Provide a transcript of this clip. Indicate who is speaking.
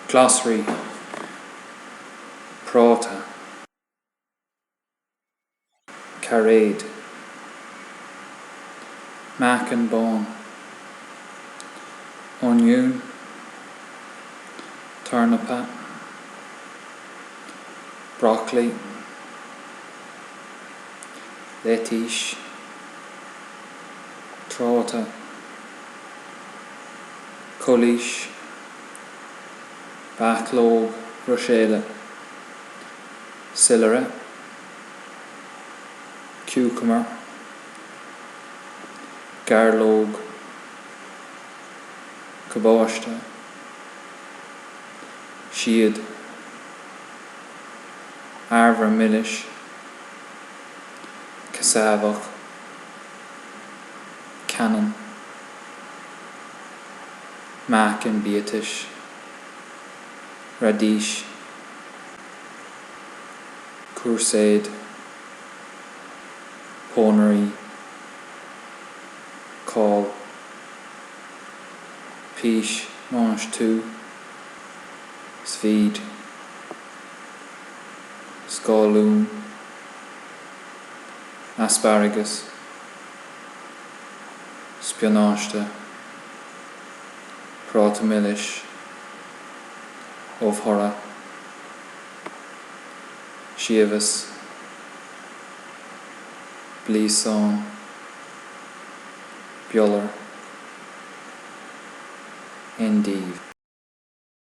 Speaker 1: Glasraí, Tráta, Caréid, mac and bone, onion, Tornapa, broccoli, lettuce, Tráta, Cóilís, Bachlóg, Bhruiséile, Celery, cucumber, Gairleog, Spionáiste, siad, arbhar millis, cassavach, cannon, mac and beatish, radish, crusade, Pis Mange-tout, Svíd, Scáilún, Asparagus, Spionáiste, práta millis, óbhthora, siamhas, blíosán, Biolar, Endive.